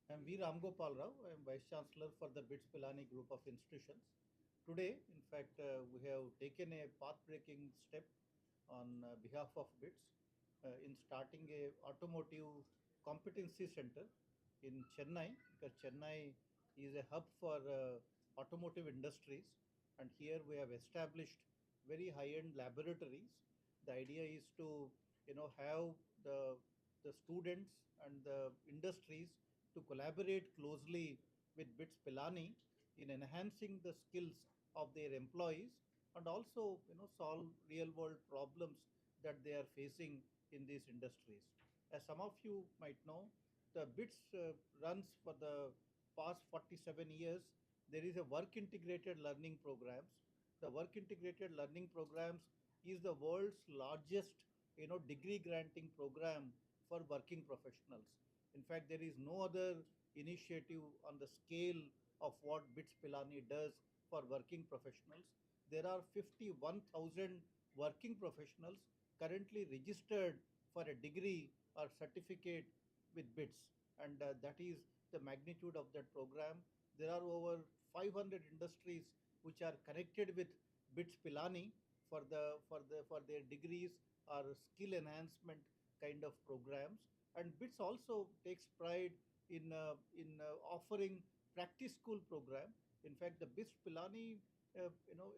I am V. Ramgopal Rao. I am Vice Chancellor for the BITS Pilani Group of Institutions. Today, in fact, we have taken a path-breaking step on behalf of BITS in starting a automotive competency center in Chennai, because Chennai is a hub for automotive industries, and here we have established very high-end laboratories. The idea is to, have the students and the industries to collaborate closely with BITS Pilani in enhancing the skills of their employees and also solve real world problems that they are facing in these industries. As some of you might know, the BITS runs for the past 47 years. There is a work integrated learning programs. The work integrated learning programs is the world's largest degree granting program for working professionals. In fact, there is no other initiative on the scale of what BITS Pilani does for working professionals. There are 51,000 working professionals currently registered for a degree or certificate with BITS, and that is the magnitude of that program. There are over 500 industries which are connected with BITS Pilani for their degrees or skill enhancement kind of programs. And BITS also takes pride in offering practice school program. In fact, the BITS Pilani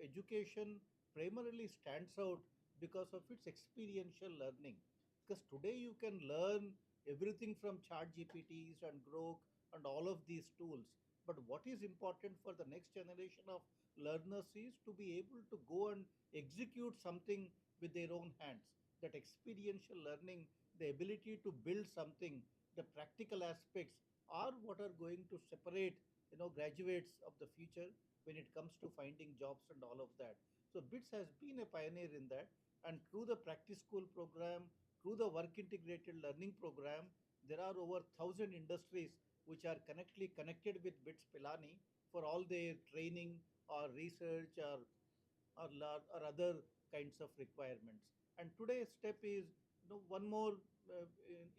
education primarily stands out because of its experiential learning. Because today you can learn everything from chat GPTs and Grok and all of these tools. But what is important for the next generation of learners is to be able to go and execute something with their own hands. That experiential learning, the ability to build something, the practical aspects are what are going to separate graduates of the future when it comes to finding jobs and all of that. So BITS has been a pioneer in that, and through the practice school program, through the work integrated learning program, there are over 1,000 industries which are connected with BITS Pilani for all their training or research or other kinds of requirements. And today's step is one more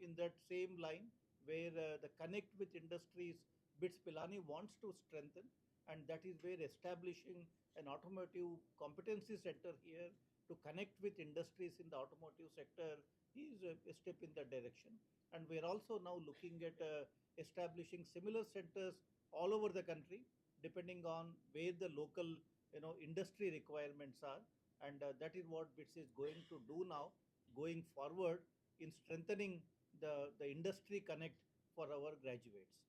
in that same line where the connect with industries BITS Pilani wants to strengthen, and that is where establishing an automotive competency center here to connect with industries in the automotive sector is a step in that direction. And we are also now looking at establishing similar centers all over the country, depending on where the local industry requirements are. And that is what BITS is going to do now, going forward in strengthening the industry connect for our graduates.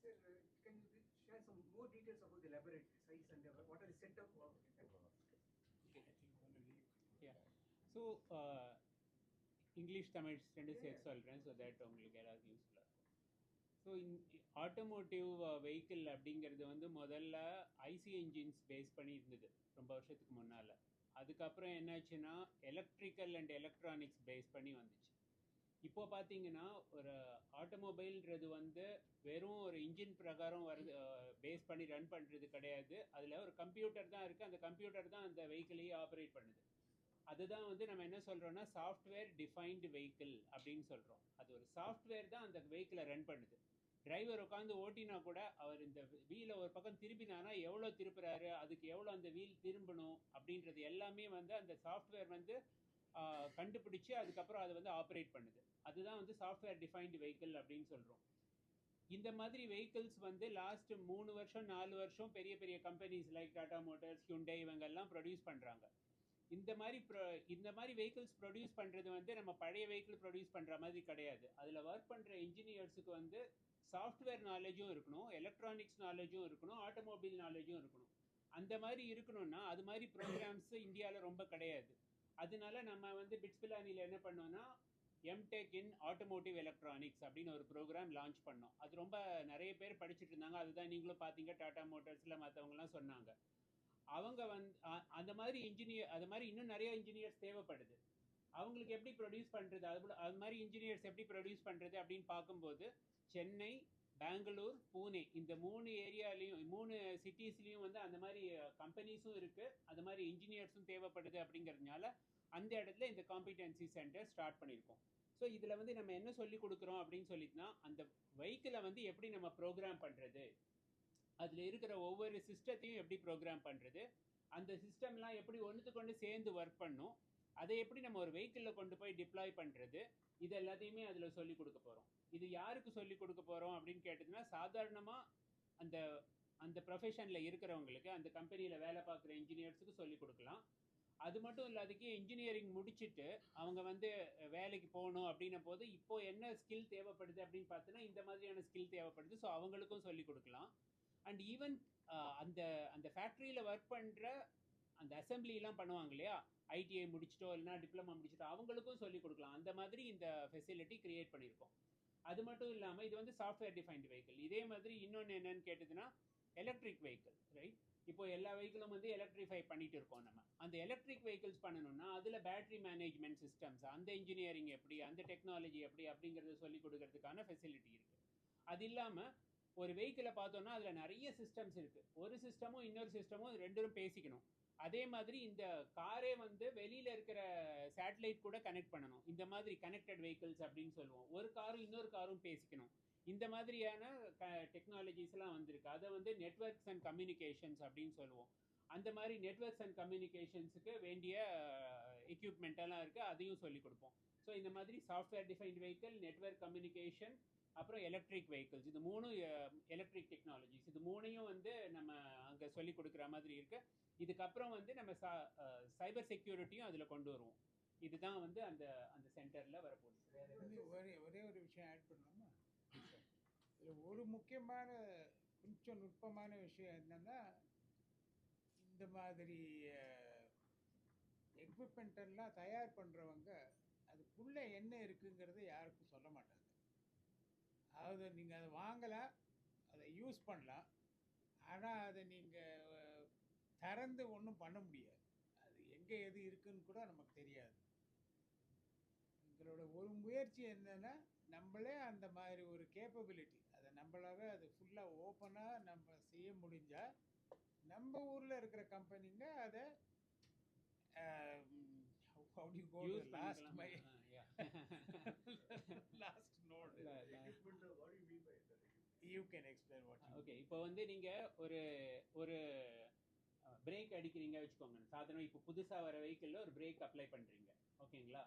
Sir, sir, can you share some more details about the laboratory size and what are the setup of it? Yeah. So, English Tamil ரெண்டு சேர்த்து சொல்கிறேன் so that உங்களுக்கு எல்லாருக்கும் யூஸ்ஃபுல்லாக இருக்கும். So automotive vehicle அப்படிங்கிறது வந்து முதல்ல ஐசி என்ஜின்ஸ் பேஸ் பண்ணி இருந்தது ரொம்ப வருஷத்துக்கு முன்னால். அதுக்கப்புறம் என்னாச்சுன்னா எலக்ட்ரிக்கல் அண்ட் எலக்ட்ரானிக்ஸ் பேஸ் பண்ணி வந்துச்சு. இப்போ பார்த்தீங்கன்னா ஒரு ஆட்டோமொபைல்ன்றது வந்து வெறும் ஒரு இன்ஜின் பிரகாரம் வருது பேஸ் பண்ணி ரன் பண்ணுறது கிடையாது. அதில் ஒரு கம்ப்யூட்டர் தான் இருக்குது, அந்த கம்ப்யூட்டர் தான் அந்த வெஹிக்கிளையே ஆப்ரேட் பண்ணுது. அதுதான் வந்து நம்ம என்ன சொல்கிறோன்னா சாஃப்ட்வேர் டிஃபைன்டு வெஹிக்கிள் அப்படின்னு சொல்கிறோம். அது ஒரு சாஃப்ட்வேர் தான் அந்த வெஹிக்கிளை ரன் பண்ணுது. டிரைவர் உட்காந்து ஓட்டினா கூட அவர் இந்த வீலை ஒரு பக்கம் திருப்பினானா எவ்வளோ திருப்புறாரு, அதுக்கு எவ்வளோ அந்த வீல் திரும்பணும் அப்படின்றது எல்லாமே வந்து அந்த சாஃப்ட்வேர் வந்து கண்டுபிடிச்சி அதுக்கப்புறம் அதை வந்து ஆப்ரேட் பண்ணுது. அதுதான் வந்து சாஃப்ட்வேர் டிஃபைன்டு வெஹிக்கிள் அப்படின்னு சொல்கிறோம். இந்த மாதிரி வெஹிக்கிள்ஸ் வந்து லாஸ்ட் 3 வருஷம் 4 வருஷம் பெரிய பெரிய கம்பெனிஸ் லைக் டாடா மோட்டார்ஸ், ஹியூண்டை இவங்கெல்லாம் ப்ரொடியூஸ் பண்ணுறாங்க. இந்த மாதிரி வெஹிக்கிள்ஸ் ப்ரொடியூஸ் பண்ணுறது வந்து நம்ம பழைய வெஹிக்கிள் ப்ரொடியூஸ் பண்ணுற மாதிரி கிடையாது. அதில் ஒர்க் பண்ணுற இன்ஜினியர்ஸுக்கு வந்து சாஃப்ட்வேர் நாலேஜும் இருக்கணும், எலக்ட்ரானிக்ஸ் நாலேஜும் இருக்கணும், ஆட்டோமொபைல் நாலேஜும் இருக்கணும். அந்த மாதிரி இருக்கணும்னா அது மாதிரி ப்ரோக்ராம்ஸ் இந்தியாவில் ரொம்ப கிடையாது. அதனால நம்ம வந்து BITS Pilaniயில் என்ன பண்ணோம்னா எம்டெக் இன் ஆட்டோமோட்டிவ் எலக்ட்ரானிக்ஸ் அப்படின்னு ஒரு ப்ரோக்ராம் லான்ச் பண்ணோம். அது ரொம்ப நிறைய பேர் படிச்சுட்டு இருந்தாங்க. அதுதான் நீங்களும் பார்த்தீங்க, டாடா மோட்டார்ஸில் மற்றவங்கலாம் சொன்னாங்க. அவங்க வந்து அந்த மாதிரி அது மாதிரி இன்னும் நிறைய இன்ஜினியர்ஸ் தேவைப்படுது. அவங்களுக்கு எப்படி ப்ரொடியூஸ் பண்ணுறது, அது மாதிரி இன்ஜினியர்ஸ் எப்படி ப்ரொடியூஸ் பண்ணுறது அப்படின்னு பார்க்கும்போது சென்னை, பெங்களூர், பூனே இந்த 3 ஏரியாலையும் 3 சிட்டிஸ்லையும் வந்து அந்த மாதிரி கம்பெனிஸும் இருக்குது, அது மாதிரி இன்ஜினியர்ஸும் தேவைப்படுது. அப்படிங்கிறதுனால அந்த இடத்துல இந்த காம்பிடென்சி சென்டர் ஸ்டார்ட் பண்ணியிருக்கோம். ஸோ இதில் வந்து நம்ம என்ன சொல்லி கொடுக்குறோம் அப்படின்னு சொல்லிட்டுனா, அந்த வெஹிக்கிளை வந்து எப்படி நம்ம ப்ரோக்ராம் பண்ணுறது, அதில் இருக்கிற ஒவ்வொரு சிஸ்டத்தையும் எப்படி ப்ரோக்ராம் பண்ணுறது, அந்த சிஸ்டம்லாம் எப்படி ஒன்றுத்துக்கு ஒன்று சேர்ந்து ஒர்க் பண்ணும், அதை எப்படி நம்ம ஒரு வெஹிக்கிளில் கொண்டு போய் டிப்ளாய் பண்ணுறது, இது எல்லாத்தையுமே அதில் சொல்லி கொடுக்க போகிறோம். இது யாருக்கு சொல்லி கொடுக்க போகிறோம் அப்படின்னு கேட்டதுன்னா, சாதாரணமாக அந்த அந்த ப்ரொஃபஷனில் இருக்கிறவங்களுக்கு, அந்த கம்பெனியில் வேலை பார்க்குற இன்ஜினியர்ஸுக்கு சொல்லி கொடுக்கலாம். அது மட்டும் இல்லாதக்கு இன்ஜினியரிங் முடிச்சுட்டு அவங்க வந்து வேலைக்கு போகணும் அப்படின்னும் போது இப்போது என்ன ஸ்கில் தேவைப்படுது அப்படின்னு பார்த்தோன்னா இந்த மாதிரியான ஸ்கில் தேவைப்படுது. ஸோ அவங்களுக்கும் சொல்லி கொடுக்கலாம். அண்ட் ஈவன் அந்த அந்த ஃபேக்ட்ரியில் ஒர்க் பண்ணுற அந்த அசம்பிளிலாம் பண்ணுவாங்க இல்லையா, ஐடிஐ முடிச்சிட்டோ இல்லைனா டிப்ளமா முடிச்சிட்டோ அவங்களுக்கும் சொல்லி கொடுக்கலாம். அந்த மாதிரி இந்த ஃபெசிலிட்டி கிரியேட் பண்ணியிருக்கோம். அது மட்டும் இல்லாமல் இது வந்து சாஃப்ட்வேர் டிஃபைன்டு வெஹிக்கிள். இதே மாதிரி இன்னொன்று என்னன்னு கேட்டதுன்னா எலக்ட்ரிக் வெஹிக்கிள், ரைட்? இப்போ எல்லா வெஹிக்கிளும் வந்து எலக்ட்ரிஃபை பண்ணிட்டு இருக்கோம். நம்ம அந்த எலக்ட்ரிக் வெஹிக்கிள்ஸ் பண்ணணும்னா அதில் பேட்டரி மேனேஜ்மெண்ட் சிஸ்டம்ஸ், அந்த இன்ஜினியரிங் எப்படி, அந்த டெக்னாலஜி எப்படி அப்படிங்கிறத சொல்லி கொடுக்கறதுக்கான ஃபெசிலிட்டி இருக்குது. அது இல்லாமல் ஒரு வெஹிக்கிளை பார்த்தோன்னா அதில் நிறைய சிஸ்டம்ஸ் இருக்குது. ஒரு சிஸ்டமும் இன்னொரு சிஸ்டமும் ரெண்டும் பேசிக்கணும். அதே மாதிரி இந்த காரே வந்து வெளியில் இருக்கிற சேட்டலைட் கூட கனெக்ட் பண்ணணும். இந்த மாதிரி கனெக்டட் வெஹிக்கிள்ஸ் அப்படின்னு சொல்லுவோம். ஒரு காரும் இன்னொரு காரும் பேசிக்கணும். இந்த மாதிரியான டெக்னாலஜிஸ்லாம் வந்திருக்கு. அதை வந்து நெட்வொர்க்ஸ் அண்ட் கம்யூனிகேஷன்ஸ் அப்படின்னு சொல்லுவோம். அந்த மாதிரி நெட்வொர்க்ஸ் அண்ட் கம்யூனிகேஷன்ஸுக்கு வேண்டிய எக்யூப்மெண்ட்டெல்லாம் இருக்குது, அதையும் சொல்லி கொடுப்போம். ஸோ இந்த மாதிரி software defined vehicle, network communication, அப்புறம் எலக்ட்ரிக் வெஹிக்கிள்ஸ், இது 3 எலக்ட்ரிக் டெக்னாலஜிஸ், இது 3ஐயும் வந்து நம்ம அங்கே சொல்லி கொடுக்குற மாதிரி இருக்குது. இதுக்கப்புறம் வந்து நம்ம சைபர் செக்யூரிட்டியும் அதில் கொண்டு வருவோம். இதுதான் வந்து அந்த அந்த சென்டரில் வரப்போகுது. ஒரே ஒரு விஷயம் ஆட் பண்ணலாமா? இதில் ஒரு முக்கியமான கொஞ்சம் நுட்பமான விஷயம் என்னென்னா, இந்த மாதிரி எக்யூப்மெண்ட்டெல்லாம் தயார் பண்ணுறவங்க அதுக்குள்ளே என்ன இருக்குங்கிறத யாருக்கும் சொல்ல மாட்டாங்க. அதாவது நீங்கள் அதை வாங்கலாம், அதை யூஸ் பண்ணலாம், ஆனால் அதை நீங்கள் திறந்து ஒன்றும் பண்ண முடியாது. அது எங்கே எது இருக்குன்னு கூட நமக்கு தெரியாது. எங்களோட ஒரு முயற்சி என்னென்னா, நம்மளே அந்த மாதிரி ஒரு கேப்பபிலிட்டி, அதை நம்மளாவே அது ஃபுல்லாக ஓப்பனாக நம்ம செய்ய முடிஞ்சால் நம்ம ஊரில் இருக்கிற கம்பெனிங்க அதை how do you go to last mile? Last node. What do you mean by that? You can explain what you okay, இப்போ வந்து நீங்கள் ஒரு பிரேக் அடிக்கிறீங்க வச்சுக்கோங்க. சாதாரண இப்போ புதுசாக வர வெஹிக்கிளில் ஒரு பிரேக் அப்ளை பண்ணுறீங்க, ஓகேங்களா?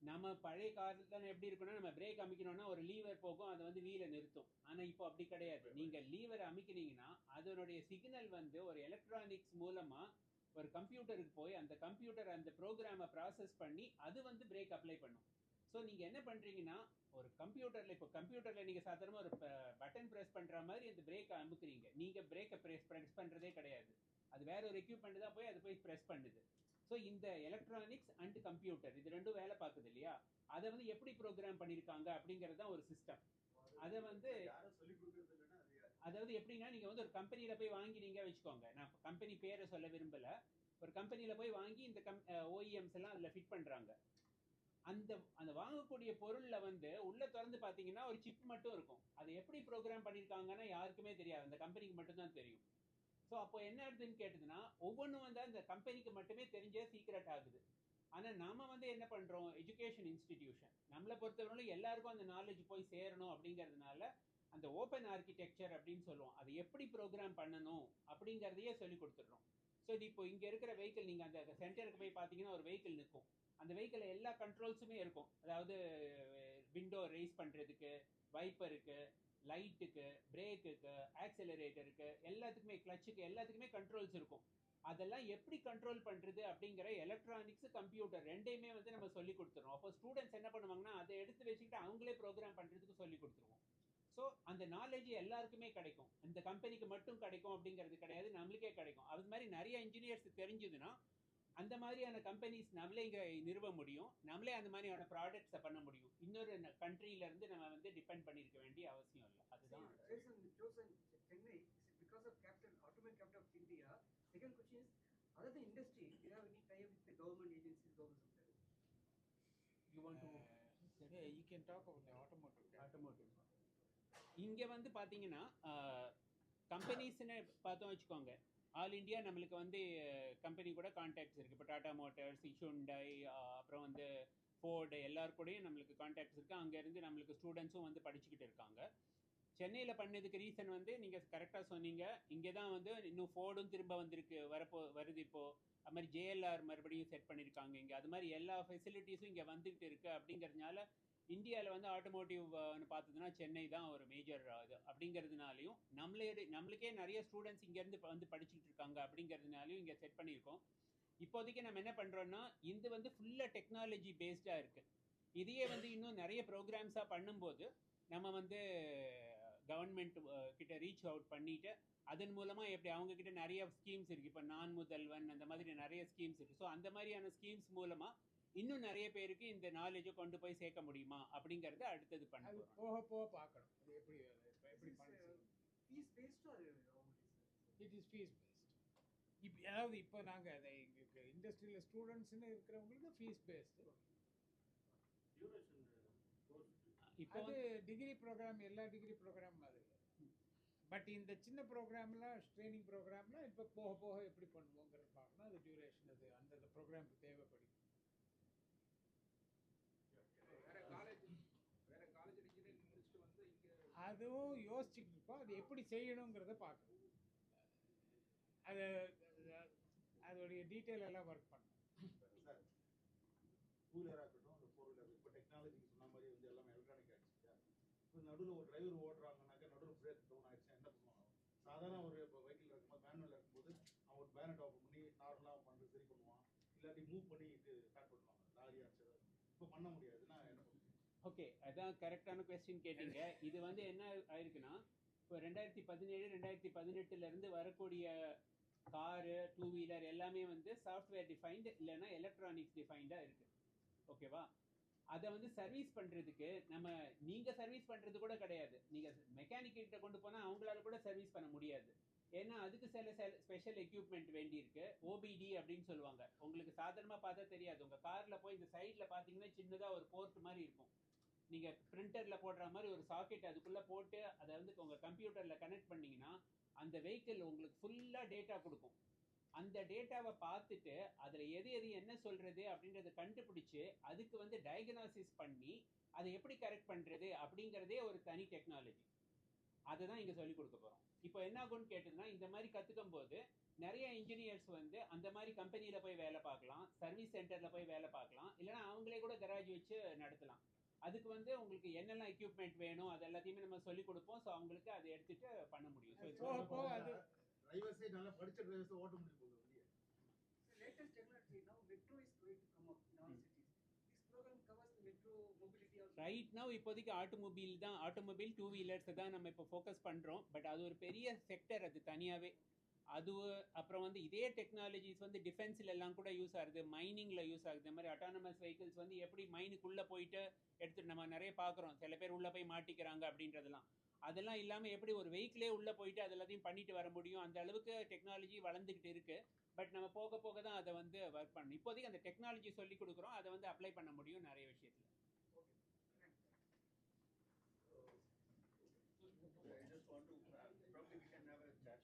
நம்ம பழைய காரில் தானே எப்படி இருக்குன்னா, நம்ம பிரேக் அமைக்கணும்னா ஒரு லீவர் போகும், அதை வந்து வீலை நிறுத்தும். ஆனால் இப்போ அப்படி கிடையாது. நீங்கள் லீவரை அமைக்கிறீங்கன்னா அதனுடைய சிக்னல் வந்து ஒரு எலக்ட்ரானிக்ஸ் மூலமாக ஒரு கம்ப்யூட்டருக்கு போய் அந்த கம்ப்யூட்டர் அந்த ப்ரோக்ராமை ப்ராசஸ் பண்ணி அது வந்து பிரேக் அப்ளை பண்ணும். ஸோ நீங்கள் என்ன பண்ணுறீங்கன்னா, ஒரு கம்ப்யூட்டரில் நீங்கள் சாதாரணமாக ஒரு பட்டன் ப்ரெஸ் பண்ணுற மாதிரி அந்த பிரேக்கை அமுக்குறீங்க. நீங்கள் பிரேக்கை ப்ரெஸ் பண்ணுறதே கிடையாது. அது வேற ஒரு எக்யூப்மெண்ட் தான் போய் அது போய் ப்ரெஸ் பண்ணுது. ஸோ இந்த எலக்ட்ரானிக்ஸ் அண்ட் கம்ப்யூட்டர் இது ரெண்டும் வேலை பார்க்குது இல்லையா, அதை வந்து எப்படி ப்ரோக்ராம் பண்ணியிருக்காங்க அப்படிங்கிறது தான் ஒரு சிஸ்டம். அதை வந்து அதாவது எப்படின்னா, நீங்கள் வந்து ஒரு கம்பெனியில் போய் வாங்கினீங்க வச்சுக்கோங்க. நான் கம்பெனி பேரை சொல்ல விரும்பலை. ஒரு கம்பெனியில் போய் வாங்கி இந்த ஓஇஎம்ஸ் எல்லாம் அதில் ஃபிட் பண்ணுறாங்க. அந்த அந்த வாங்கக்கூடிய பொருளில் வந்து உள்ளே திறந்து பார்த்தீங்கன்னா ஒரு சிப் மட்டும் இருக்கும். அதை எப்படி ப்ரோக்ராம் பண்ணியிருக்காங்கன்னா யாருக்குமே தெரியாது, அந்த கம்பெனிக்கு மட்டும்தான் தெரியும். ஸோ அப்போ என்ன ஆகுதுன்னு கேட்டதுன்னா, ஒவ்வொன்றும் வந்து அந்த கம்பெனிக்கு மட்டுமே தெரிஞ்ச சீக்ரெட் ஆகுது. ஆனால் நாம வந்து என்ன பண்ணுறோம், எஜுகேஷன் இன்ஸ்டிடியூஷன், நம்மளை பொறுத்தவரையிலும் எல்லாருக்கும் அந்த நாலேஜ் போய் சேரணும் அப்படிங்கிறதுனால அந்த ஓப்பன் ஆர்கிடெக்சர் அப்படின்னு சொல்லுவோம். அதை எப்படி ப்ரோக்ராம் பண்ணணும் அப்படிங்கிறதையே சொல்லி கொடுத்துட்றோம். ஸோ இது இப்போ இங்கே இருக்கிற வெஹிக்கிள், நீங்கள் அந்த சென்டருக்கு போய் பார்த்தீங்கன்னா ஒரு வெஹிக்கிள் நிற்கும். அந்த வெஹிக்கிளில் எல்லா கண்ட்ரோல்ஸுமே இருக்கும். அதாவது விண்டோ ரைஸ் பண்ணுறதுக்கு, வைப்பருக்கு, லைட்டுக்கு, பிரேக்குக்கு, ஆக்சிலரேட்டருக்கு, எல்லாத்துக்குமே, கிளச்சுக்கு, எல்லாத்துக்குமே கண்ட்ரோல்ஸ் இருக்கும். அதெல்லாம் எப்படி கண்ட்ரோல் பண்ணுறது அப்படிங்கிற எலக்ட்ரானிக்ஸ், கம்ப்யூட்டர் ரெண்டையுமே வந்து நம்ம சொல்லி கொடுத்துருவோம். அப்போ ஸ்டூடெண்ட்ஸ் என்ன பண்ணுவாங்கன்னா, அதை எடுத்து வச்சுக்கிட்டு அவங்களே ப்ரோக்ராம் பண்ணுறதுக்கு சொல்லி கொடுத்துருவோம். ஸோ அந்த நாலேஜ் எல்லாருக்குமே கிடைக்கும். அந்த கம்பெனிக்கு மட்டும் கிடைக்கும் அப்படிங்கிறது கிடையாது, நம்மளுக்கே கிடைக்கும். அது மாதிரி நிறைய இன்ஜினியர்ஸ் தெரிஞ்சுதுன்னா அந்த மாதிரியான கம்பெனிஸ் நம்மளே இங்கே நிறுவ முடியும், நம்மளே அந்த மாதிரியான ப்ராடக்ட்ஸை பண்ண முடியும். இன்னொரு கண்ட்ரியிலேருந்து நம்ம வந்து டிபெண்ட் பண்ணியிருக்க வேண்டிய அவசியம் இல்லை. அதுதான் Chennai because of capital, automatic capital of India. Second question is, other than industry, do you have any tie-up with the government agencies, government sector? You want to yeah, you can talk about the automotive. automotive. இங்கே வந்து பார்த்தீங்கன்னா கம்பெனிஸ்ன்னு பார்த்தோம் வச்சுக்கோங்க, all India நம்மளுக்கு வந்து company கூட contacts இருக்குது. இப்போ டாடா மோட்டார்ஸ், ஹுண்டாய், அப்புறம் வந்து ஃபோர்டு, எல்லார் கூடயும் நம்மளுக்கு கான்டாக்ட்ஸ் இருக்குது. அங்கேருந்து நம்மளுக்கு ஸ்டூடெண்ட்ஸும் வந்து படிச்சுக்கிட்டு இருக்காங்க. சென்னையில் பண்ணதுக்கு ரீசன் வந்து நீங்கள் கரெக்டாக சொன்னீங்க. இங்கே தான் வந்து இன்னும் ஃபோர்டும் திரும்ப வந்திருக்கு, வருது இப்போது. அது மாதிரி ஜேஎல்ஆர் மறுபடியும் செட் பண்ணியிருக்காங்க இங்கே. அது மாதிரி எல்லா ஃபெசிலிட்டிஸும் இங்கே வந்துக்கிட்டு இருக்குது. அப்படிங்கிறதுனால இந்தியாவில் வந்து ஆட்டோமோட்டிவ்னு பார்த்ததுன்னா சென்னை தான் ஒரு மேஜர் இது. அப்படிங்கிறதுனாலையும் நம்மளுக்கே நிறைய ஸ்டூடெண்ட்ஸ் இங்கேருந்து வந்து படிச்சுட்டு இருக்காங்க. அப்படிங்கிறதுனாலையும் இங்கே செட் பண்ணியிருக்கோம். இப்போதைக்கு நம்ம என்ன பண்ணுறோன்னா, இது வந்து ஃபுல்லாக டெக்னாலஜி பேஸ்டாக இருக்குது. இதையே வந்து இன்னும் நிறைய ப்ரோக்ராம்ஸாக பண்ணும்போது நம்ம வந்து கவர்மெண்ட் கிட்ட ரீச் அவுட் பண்ணிவிட்டு அதன் மூலமாக எப்படி அவங்கக்கிட்ட நிறைய ஸ்கீம்ஸ் இருக்குது. இப்போ நான் முதல்வன் அந்த மாதிரி நிறைய ஸ்கீம்ஸ் இருக்குது. ஸோ அந்த மாதிரியான ஸ்கீம்ஸ் மூலமாக இன்னும் நிறைய பேருக்கு இந்த நாலேஜை கொண்டு போய் சேர்க்க முடியுமா அப்படிங்கிறத அடுத்தது பண்ண அது போகிறோம். போக போக பார்க்கணும் அது எப்படி எப்படி ஃபீஸ் பேஸ்டு அது இட் இஸ் ஃபீஸ் பேஸ்ட். இப்போ அதாவது இப்போ நாங்கள் அதை எங்களுக்கு இண்டஸ்ட்ரியில் ஸ்டூடெண்ட்ஸ்னு இருக்கிறவங்களுக்கு ஃபீஸ் பேஸ்டு. இப்போ அது டிகிரி ப்ரோக்ராம், எல்லா டிகிரி ப்ரோக்ராம் மாதிரி. பட் இந்த சின்ன ப்ரோக்ராம்லாம், ட்ரைனிங் ப்ரோக்ராம்லாம் இப்போ போக போக எப்படி பண்ணுவோங்கிறது பார்க்கணும். அது டியூரேஷன் அது அந்தந்த ப்ரோக்ராமுக்கு தேவைப்படும். அதுவும் யோசிச்சுக்கிட்டு இருக்கோம். அது எப்படி செய்யணுங்கிறத பார்க்கணும். அது அதோடைய டீட்டெயில் எல்லாம் ஒர்க் பண்ணணும். சார், டூ வீலராக இருக்கட்டும், இந்த ஃபோர் வீலர், இப்போ டெக்னாலஜிக்கு சொன்ன மாதிரி வந்து எல்லாமே எலக்ட்ரானிக் ஆகிடுச்சு. இப்போ நடுவில் ஒரு டிரைவர் ஓடுறாங்கனாக்கா நடுவில் பிரேக் டவுன் ஆகிடுச்சுன்னா என்ன பண்ணுவாங்க? சாதாரண ஒரு இப்போ வெஹிக்கிள் இருக்கும்போது, மேனுவல் இருக்கும்போது அவன் ஒரு பேனட் ஓப்பன் பண்ணி நார்மலாக பண்ணுறது சரி பண்ணுவான். இல்லாட்டி மூவ் பண்ணி இது ஸ்டார்ட் பண்ணுவாங்க. லாரி ஆச்சு இப்போ பண்ண முடியாதுன்னா என்ன பண்ணுவீங்க? ஓகே, அதான் கரெக்டான கொஸ்டின் கேட்டீங்க. இது வந்து என்ன ஆயிருக்குன்னா, இப்போ 2017 2018 வரக்கூடிய காரு, டூ வீலர் எல்லாமே வந்து சாஃப்ட்வேர் டிஃபைன்டு இல்லைன்னா எலக்ட்ரானிக்ஸ் டிஃபைன்டாக இருக்குது. ஓகேவா? அதை வந்து சர்வீஸ் பண்ணுறதுக்கு நீங்கள் சர்வீஸ் பண்ணுறது கூட கிடையாது. நீங்கள் மெக்கானிக் கிட்ட கொண்டு போனால் அவங்களால கூட சர்வீஸ் பண்ண முடியாது. ஏன்னா அதுக்கு சில ஸ்பெஷல் எக்யூப்மெண்ட் வேண்டியிருக்கு. ஓபிடி அப்படின்னு சொல்லுவாங்க. உங்களுக்கு சாதாரணமாக பார்த்தா தெரியாது. உங்கள் காரில் போய் இந்த சைடில் பார்த்தீங்கன்னா சின்னதாக ஒரு போர்ட் மாதிரி இருக்கும். நீங்கள் பிரிண்டரில் போடுற மாதிரி ஒரு சாக்கெட் அதுக்குள்ளே போட்டு அதை வந்து உங்கள் கம்ப்யூட்டரில் கனெக்ட் பண்ணிங்கன்னா அந்த வெஹிக்கிள் உங்களுக்கு ஃபுல்லாக டேட்டா கொடுக்கும். அந்த டேட்டாவை பார்த்துட்டு அதில் எது என்ன சொல்கிறது அப்படின்றத கண்டுபிடிச்சி அதுக்கு வந்து டயக்னாசிஸ் பண்ணி அதை எப்படி கரெக்ட் பண்ணுறது அப்படிங்கிறதே ஒரு தனி டெக்னாலஜி. அதை தான் இங்கே சொல்லிக் கொடுக்க போகிறோம். இப்போ என்ன ஆகும்னு கேட்டதுன்னா, இந்த மாதிரி கற்றுக்கும் போது நிறைய இன்ஜினியர்ஸ் வந்து அந்த மாதிரி கம்பெனியில் போய் வேலை பார்க்கலாம், சர்வீஸ் சென்டரில் போய் வேலை பார்க்கலாம், இல்லைனா அவங்களே கூட கராஜ் வச்சு நடத்தலாம். அதுக்கு வந்து உங்களுக்கு என்னெல்லாம் எக்யூப்மெண்ட் வேணும் அது எல்லாத்தையுமே நம்ம சொல்லிக் கொடுப்போம். ஸோ அவங்களுக்கு அதை எடுத்துட்டு பண்ண முடியும். ஸோ டிரைவர்ஸே நல்லா படிச்ச டிரைவர்ஸை ஓட்ட முடியும் போகுது வண்டியை. latest technology now metro is going to come up in all cities. This program covers the metro mobility also. Right now இப்போதைக்கு ஆட்டோமொபைல் டூ வீலர்ஸ் தான் நம்ம இப்போ ஃபோக்கஸ் பண்ணுறோம். பட் அது ஒரு பெரிய செக்டர், அது தனியாகவே. அது அப்புறம் வந்து இதே டெக்னாலஜிஸ் வந்து டிஃபென்ஸில் எல்லாம் கூட யூஸ் ஆகுது, மைனிங்கில் யூஸ் ஆகுது. இந்த மாதிரி அட்டானமஸ் வெஹிக்கிள்ஸ் வந்து எப்படி மைனுக்குள்ளே போயிட்டு எடுத்துகிட்டு நம்ம நிறைய பார்க்குறோம். சில பேர் உள்ளே போய் மாட்டிக்கிறாங்க அப்படின்றதெல்லாம். அதெல்லாம் இல்லாமல் எப்படி ஒரு வெஹிக்கிளே உள்ளே போயிட்டு அது எல்லாத்தையும் பண்ணிட்டு வர முடியும், அந்த அளவுக்கு டெக்னாலஜி வளர்ந்துக்கிட்டு இருக்குது. பட் நம்ம போக போக தான் அதை வந்து ஒர்க் பண்ணணும். இப்போதைக்கு அந்த டெக்னாலஜி சொல்லி கொடுக்குறோம், அதை வந்து அப்ளை பண்ண முடியும் நிறைய விஷயத்தில். I just want to probably we can have a chat.